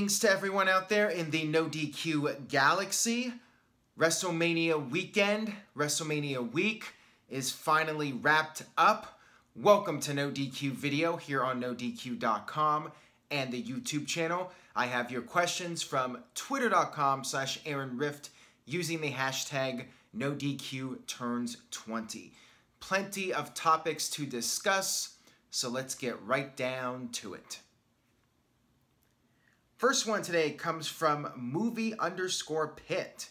Greetings to everyone out there in the NoDQ galaxy. WrestleMania weekend, WrestleMania week is finally wrapped up. Welcome to NoDQ video here on NoDQ.com and the YouTube channel. I have your questions from twitter.com/AaronRift using the hashtag NoDQTurns20. Plenty of topics to discuss, so let's get right down to it. First one today comes from movie_pit.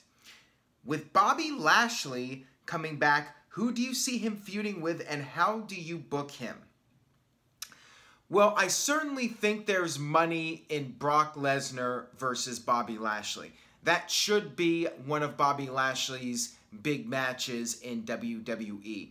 With Bobby Lashley coming back, who do you see him feuding with and how do you book him? Well, I certainly think there's money in Brock Lesnar versus Bobby Lashley. That should be one of Bobby Lashley's big matches in WWE.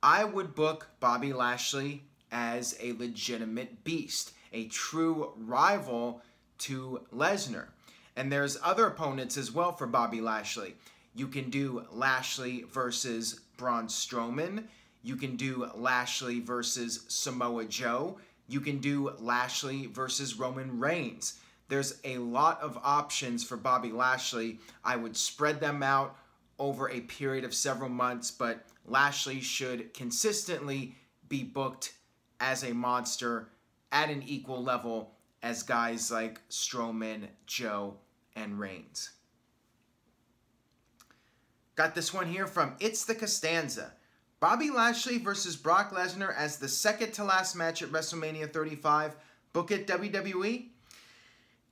I would book Bobby Lashley as a legitimate beast, a true rival to Lesnar. And there's other opponents as well for Bobby Lashley. You can do Lashley versus Braun Strowman. You can do Lashley versus Samoa Joe. You can do Lashley versus Roman Reigns. There's a lot of options for Bobby Lashley. I would spread them out over a period of several months, but Lashley should consistently be booked as a monster at an equal level as guys like Strowman, Joe, and Reigns. Got this one here from It's the Costanza. Bobby Lashley versus Brock Lesnar as the second to last match at WrestleMania 35. Book it, WWE.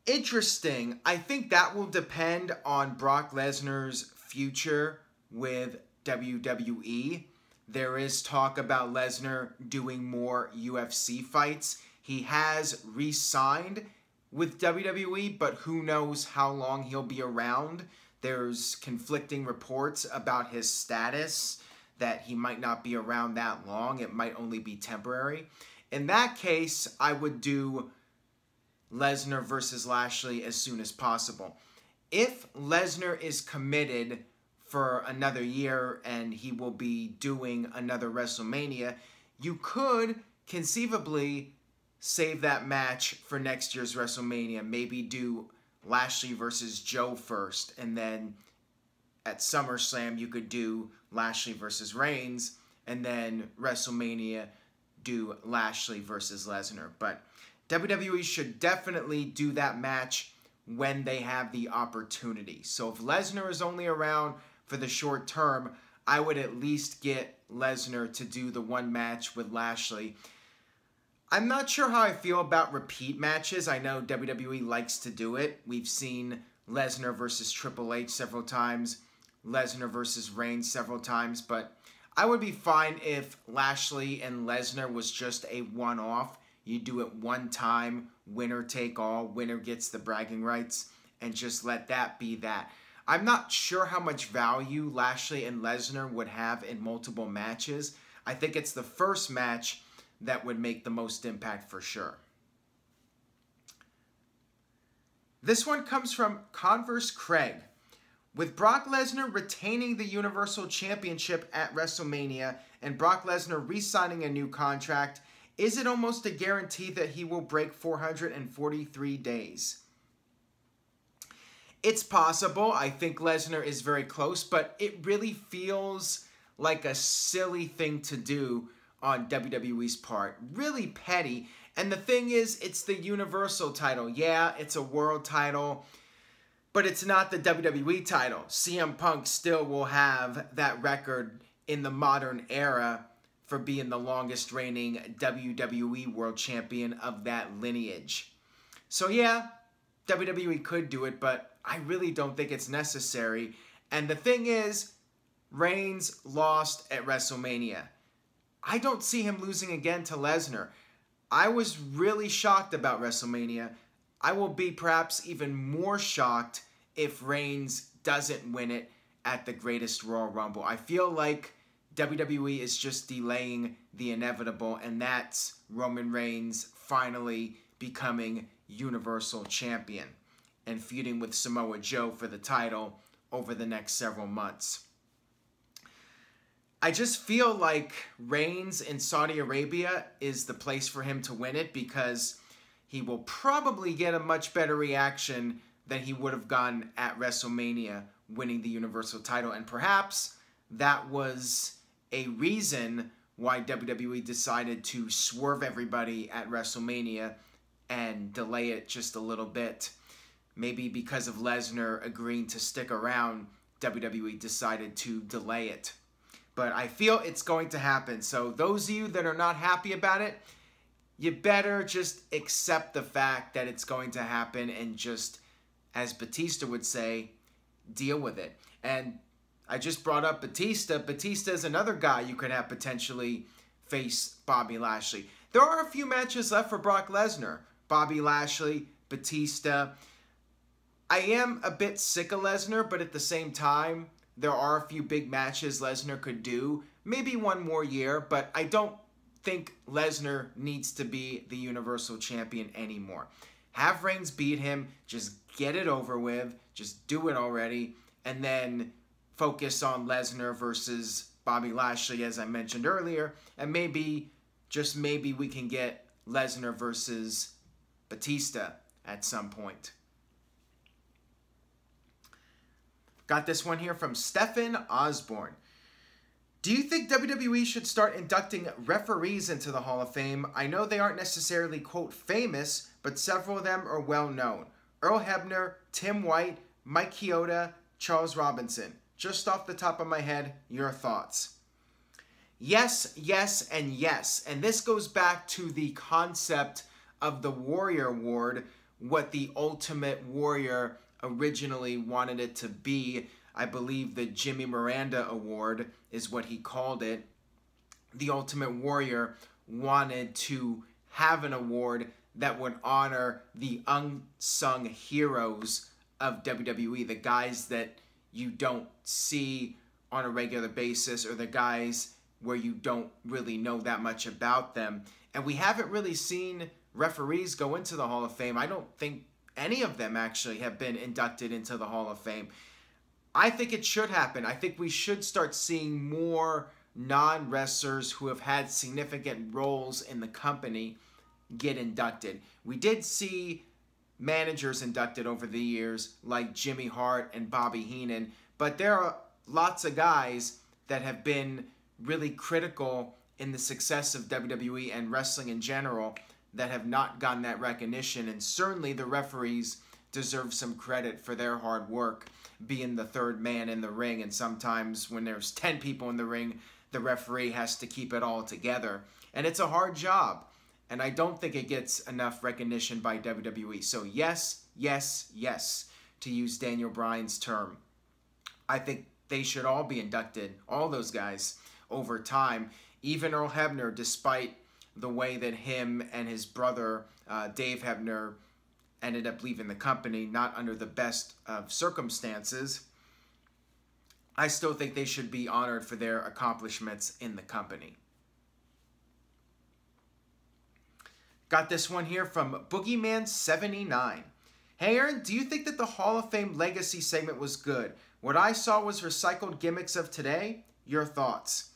Interesting. I think that will depend on Brock Lesnar's future with WWE. There is talk about Lesnar doing more UFC fights. He has re-signed with WWE, but who knows how long he'll be around. There's conflicting reports about his status, that he might not be around that long. It might only be temporary. In that case, I would do Lesnar versus Lashley as soon as possible. If Lesnar is committed for another year and he will be doing another WrestleMania, you could conceivably save that match for next year's WrestleMania. Maybe do Lashley versus Joe first, and then at SummerSlam you could do Lashley versus Reigns, and then WrestleMania do Lashley versus Lesnar. But WWE should definitely do that match when they have the opportunity. So if Lesnar is only around for the short term, I would at least get Lesnar to do the one match with Lashley. I'm not sure how I feel about repeat matches. I know WWE likes to do it. We've seen Lesnar versus Triple H several times, Lesnar versus Reigns several times, but I would be fine if Lashley and Lesnar was just a one-off. You do it one time, winner take all, winner gets the bragging rights, and just let that be that. I'm not sure how much value Lashley and Lesnar would have in multiple matches. I think it's the first match that would make the most impact for sure. This one comes from Converse Craig. With Brock Lesnar retaining the Universal Championship at WrestleMania and Brock Lesnar re-signing a new contract, is it almost a guarantee that he will break 443 days? It's possible. I think Lesnar is very close, but it really feels like a silly thing to do on WWE's part. Really petty. And the thing is, it's the Universal title. Yeah, it's a world title, but it's not the WWE title. CM Punk still will have that record in the modern era for being the longest reigning WWE World Champion of that lineage. So yeah, WWE could do it, but I really don't think it's necessary. And the thing is, Reigns lost at WrestleMania. I don't see him losing again to Lesnar. I was really shocked about WrestleMania. I will be perhaps even more shocked if Reigns doesn't win it at the Greatest Royal Rumble. I feel like WWE is just delaying the inevitable, and that's Roman Reigns finally becoming Universal Champion and feuding with Samoa Joe for the title over the next several months. I just feel like Reigns in Saudi Arabia is the place for him to win it because he will probably get a much better reaction than he would have gotten at WrestleMania winning the Universal title. And perhaps that was a reason why WWE decided to swerve everybody at WrestleMania and delay it just a little bit. Maybe because of Lesnar agreeing to stick around, WWE decided to delay it. But I feel it's going to happen. So those of you that are not happy about it, you better just accept the fact that it's going to happen and just, as Batista would say, deal with it. And I just brought up Batista. Batista is another guy you could have potentially face Bobby Lashley. There are a few matches left for Brock Lesnar. Bobby Lashley, Batista. I am a bit sick of Lesnar, but at the same time, there are a few big matches Lesnar could do. Maybe one more year, but I don't think Lesnar needs to be the Universal Champion anymore. Have Reigns beat him. Just get it over with. Just do it already. And then focus on Lesnar versus Bobby Lashley, as I mentioned earlier. And maybe, just maybe, we can get Lesnar versus Batista at some point. Got this one here from Stephen Osborne. Do you think WWE should start inducting referees into the Hall of Fame? I know they aren't necessarily, quote, famous, but several of them are well known. Earl Hebner, Tim White, Mike Chioda, Charles Robinson. Just off the top of my head, your thoughts. Yes, yes, and yes. And this goes back to the concept of the Warrior Award, what the Ultimate Warrior originally wanted it to be. I believe the Jimmy Miranda Award is what he called it. The Ultimate Warrior wanted to have an award that would honor the unsung heroes of WWE, the guys that you don't see on a regular basis, or the guys where you don't really know that much about them. And we haven't really seen referees go into the Hall of Fame. I don't think any of them actually have been inducted into the Hall of Fame. I think it should happen. I think we should start seeing more non-wrestlers who have had significant roles in the company get inducted. We did see managers inducted over the years like Jimmy Hart and Bobby Heenan, but there are lots of guys that have been really critical in the success of WWE and wrestling in general that have not gotten that recognition, and certainly the referees deserve some credit for their hard work being the third man in the ring, and sometimes when there's 10 people in the ring, the referee has to keep it all together. And it's a hard job, and I don't think it gets enough recognition by WWE. So yes, yes, yes, to use Daniel Bryan's term. I think they should all be inducted, all those guys, over time. Even Earl Hebner, despite the way that him and his brother, Dave Hebner, ended up leaving the company, not under the best of circumstances, I still think they should be honored for their accomplishments in the company. Got this one here from Boogeyman79. Hey Aaron, do you think that the Hall of Fame Legacy segment was good? What I saw was recycled gimmicks of today. Your thoughts?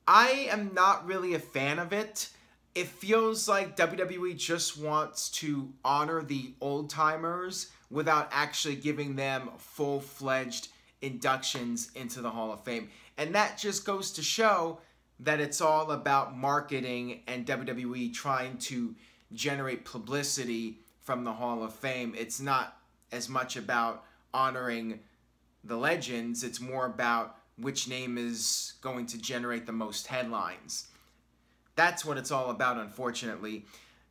I am not really a fan of it. It feels like WWE just wants to honor the old-timers without actually giving them full-fledged inductions into the Hall of Fame. And that just goes to show that it's all about marketing and WWE trying to generate publicity from the Hall of Fame. It's not as much about honoring the legends. It's more about which name is going to generate the most headlines. That's what it's all about, unfortunately.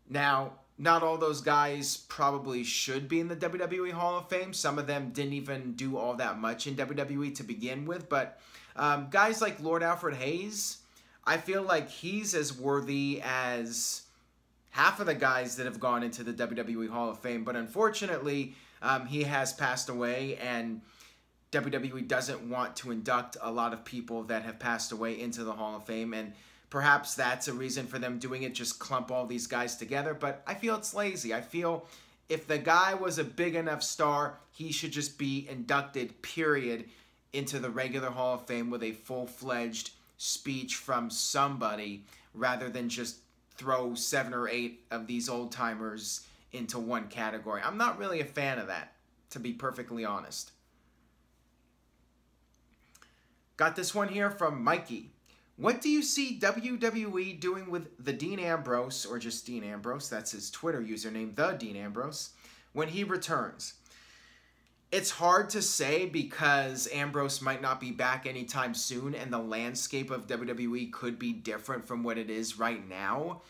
Now, not all those guys probably should be in the WWE Hall of Fame. Some of them didn't even do all that much in WWE to begin with. But guys like Lord Alfred Hayes, I feel like he's as worthy as half of the guys that have gone into the WWE Hall of Fame. But unfortunately, he has passed away, and WWE doesn't want to induct a lot of people that have passed away into the Hall of Fame. And perhaps that's a reason for them doing it, just clump all these guys together. But I feel it's lazy. I feel if the guy was a big enough star, he should just be inducted, period, into the regular Hall of Fame with a full-fledged speech from somebody rather than just throw 7 or 8 of these old timers into one category. I'm not really a fan of that, to be perfectly honest. Got this one here from Mikey. What do you see WWE doing with the Dean Ambrose, or just Dean Ambrose, that's his Twitter username, the Dean Ambrose, when he returns? It's hard to say because Ambrose might not be back anytime soon and the landscape of WWE could be different from what it is right now.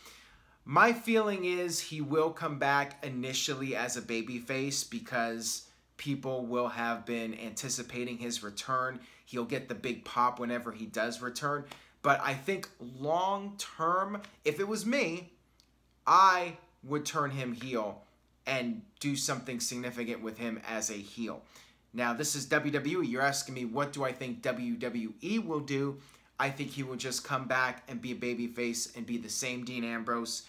My feeling is he will come back initially as a babyface because people will have been anticipating his return. He'll get the big pop whenever he does return. But I think long term, if it was me, I would turn him heel and do something significant with him as a heel. Now, this is WWE. You're asking me, what do I think WWE will do? I think he will just come back and be a babyface and be the same Dean Ambrose,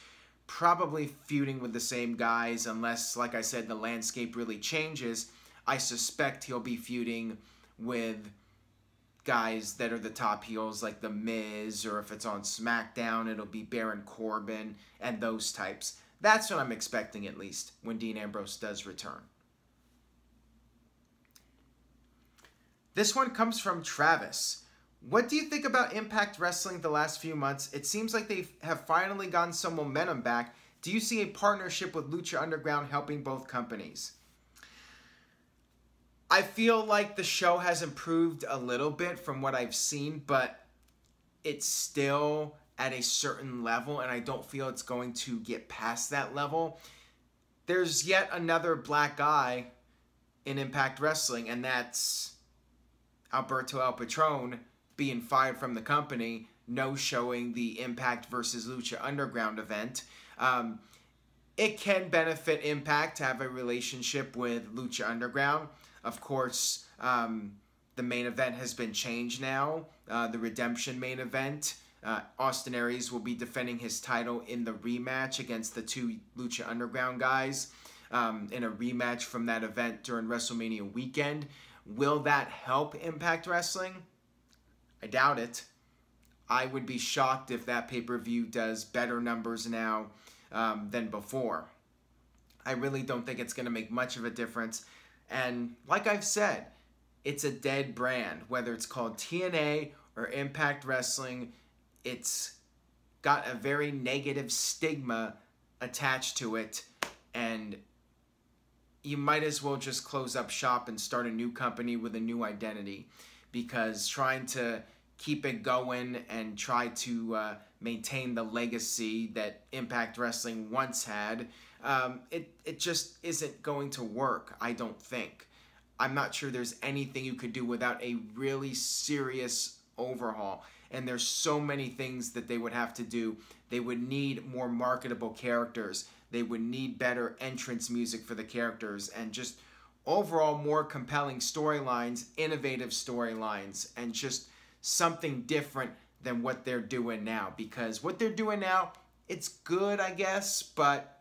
probably feuding with the same guys unless, like I said, the landscape really changes. I suspect he'll be feuding with guys that are the top heels like The Miz, or if it's on SmackDown, it'll be Baron Corbin and those types. That's what I'm expecting, at least, when Dean Ambrose does return. This one comes from Travis. What do you think about Impact Wrestling the last few months? It seems like they have finally gotten some momentum back. Do you see a partnership with Lucha Underground helping both companies? I feel like the show has improved a little bit from what I've seen, but it's still at a certain level, and I don't feel it's going to get past that level. There's yet another black guy in Impact Wrestling, and that's Alberto El Patron being fired from the company, no-showing the Impact versus Lucha Underground event. It can benefit Impact to have a relationship with Lucha Underground. Of course, the main event has been changed now. The Redemption main event. Austin Aries will be defending his title in the rematch against the two Lucha Underground guys in a rematch from that event during WrestleMania weekend. Will that help Impact Wrestling? I doubt it. I would be shocked if that pay-per-view does better numbers now than before. I really don't think it's going to make much of a difference. And like I've said, it's a dead brand. Whether it's called TNA or Impact Wrestling, it's got a very negative stigma attached to it. And you might as well just close up shop and start a new company with a new identity. Because trying to keep it going and try to maintain the legacy that Impact Wrestling once had, it just isn't going to work, I don't think. I'm not sure there's anything you could do without a really serious overhaul. And there's so many things that they would have to do. They would need more marketable characters. They would need better entrance music for the characters. And just overall more compelling storylines, innovative storylines, and just something different than what they're doing now. Because what they're doing now, it's good, I guess, but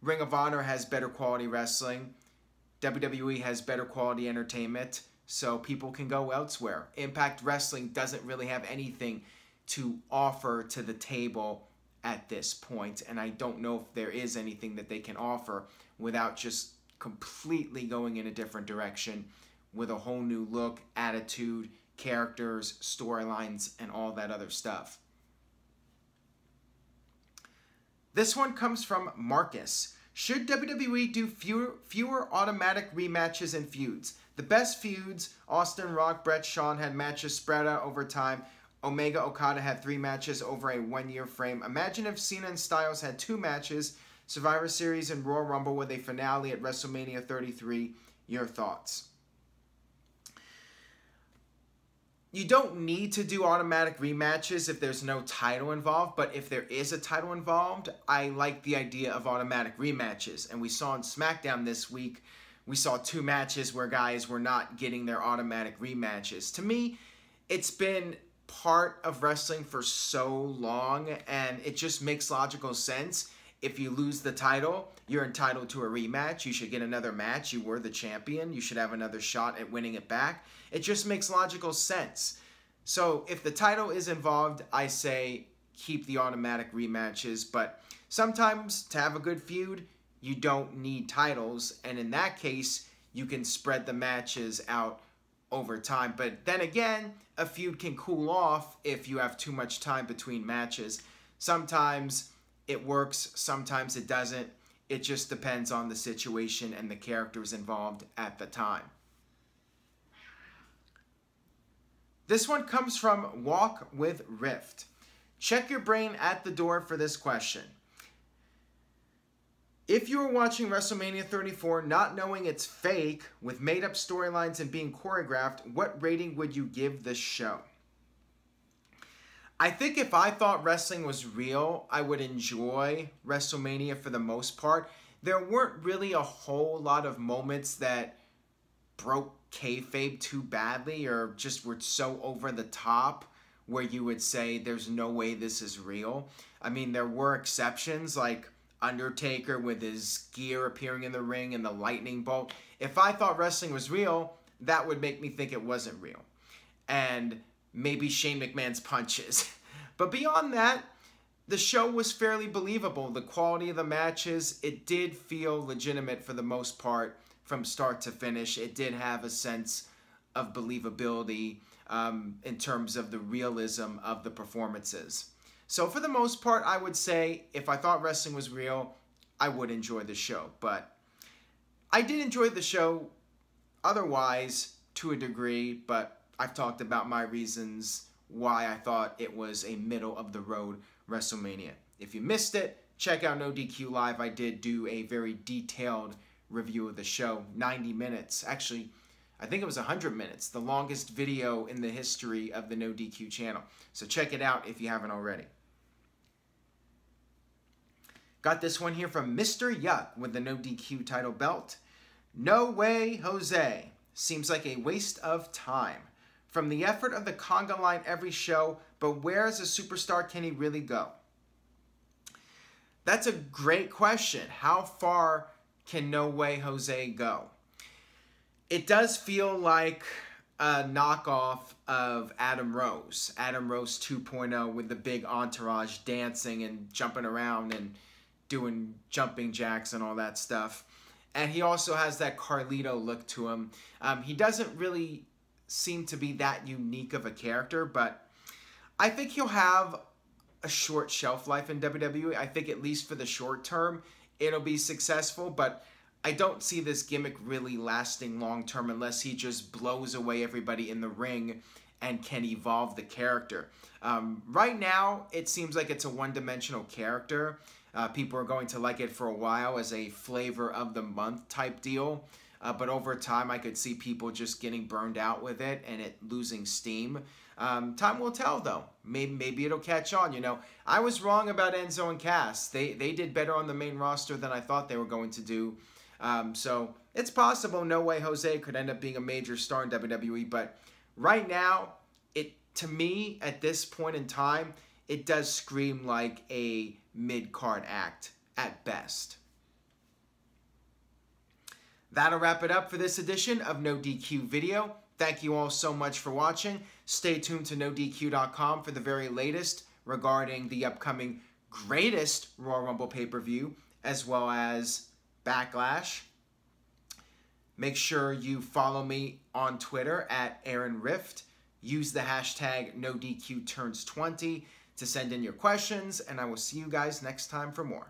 Ring of Honor has better quality wrestling. WWE has better quality entertainment, so people can go elsewhere. Impact Wrestling doesn't really have anything to offer to the table at this point, and I don't know if there is anything that they can offer without just completely going in a different direction with a whole new look, attitude, characters, storylines, and all that other stuff. This one comes from Marcus. Should WWE do fewer automatic rematches and feuds? The best feuds, Austin, Rock, Brett, Shawn, had matches spread out over time. Omega, Okada had 3 matches over a 1-year frame. Imagine if Cena and Styles had 2 matches, Survivor Series and Royal Rumble with a finale at WrestleMania 33. Your thoughts? You don't need to do automatic rematches if there's no title involved, but if there is a title involved, I like the idea of automatic rematches. And we saw on SmackDown this week, we saw 2 matches where guys were not getting their automatic rematches. To me, it's been part of wrestling for so long, and it just makes logical sense. If you lose the title, you're entitled to a rematch. You should get another match. You were the champion. You should have another shot at winning it back. It just makes logical sense. So if the title is involved, I say keep the automatic rematches, but sometimes to have a good feud, you don't need titles, and in that case, you can spread the matches out over time. But then again, a feud can cool off if you have too much time between matches. Sometimes it works, sometimes it doesn't. It just depends on the situation and the characters involved at the time. This one comes from Walk with Rift. Check your brain at the door for this question. If you were watching WrestleMania 34 not knowing it's fake, with made-up storylines and being choreographed, what rating would you give this show? I think if I thought wrestling was real, I would enjoy WrestleMania for the most part. There weren't really a whole lot of moments that broke kayfabe too badly or just were so over the top where you would say there's no way this is real. I mean, there were exceptions like Undertaker with his gear appearing in the ring and the lightning bolt. If I thought wrestling was real, that would make me think it wasn't real. And maybe Shane McMahon's punches. But beyond that, the show was fairly believable. The quality of the matches, it did feel legitimate for the most part from start to finish. It did have a sense of believability in terms of the realism of the performances. So for the most part, I would say if I thought wrestling was real, I would enjoy the show. But I did enjoy the show otherwise to a degree, but I've talked about my reasons why I thought it was a middle-of-the-road WrestleMania. If you missed it, check out NoDQ Live. I did do a very detailed review of the show, 90 minutes. Actually, I think it was 100 minutes, the longest video in the history of the NoDQ channel. So check it out if you haven't already. Got this one here from Mr. Yuck with the NoDQ title belt. No way, Jose. Seems like a waste of time. From the effort of the conga line every show, but where as a superstar can he really go? That's a great question. How far can No Way Jose go? It does feel like a knockoff of Adam Rose. Adam Rose 2.0 with the big entourage dancing and jumping around and doing jumping jacks and all that stuff. And he also has that Carlito look to him. He doesn't really seem to be that unique of a character, but I think he'll have a short shelf life in WWE. I think at least for the short term, it'll be successful, but I don't see this gimmick really lasting long term unless he just blows away everybody in the ring and can evolve the character. Right now, it seems like it's a one-dimensional character. People are going to like it for a while as a flavor of the month type deal. But over time, I could see people just getting burned out with it and it losing steam. Time will tell, though. Maybe it'll catch on. You know, I was wrong about Enzo and Cass. They did better on the main roster than I thought they were going to do. So it's possible No Way Jose could end up being a major star in WWE. But right now, to me, at this point in time, it does scream like a mid-card act at best. That'll wrap it up for this edition of NoDQ Video. Thank you all so much for watching. Stay tuned to NoDQ.com for the very latest regarding the upcoming greatest Royal Rumble pay-per-view, as well as Backlash. Make sure you follow me on Twitter at Aaron Rift. Use the hashtag NoDQTurns20 to send in your questions, and I will see you guys next time for more.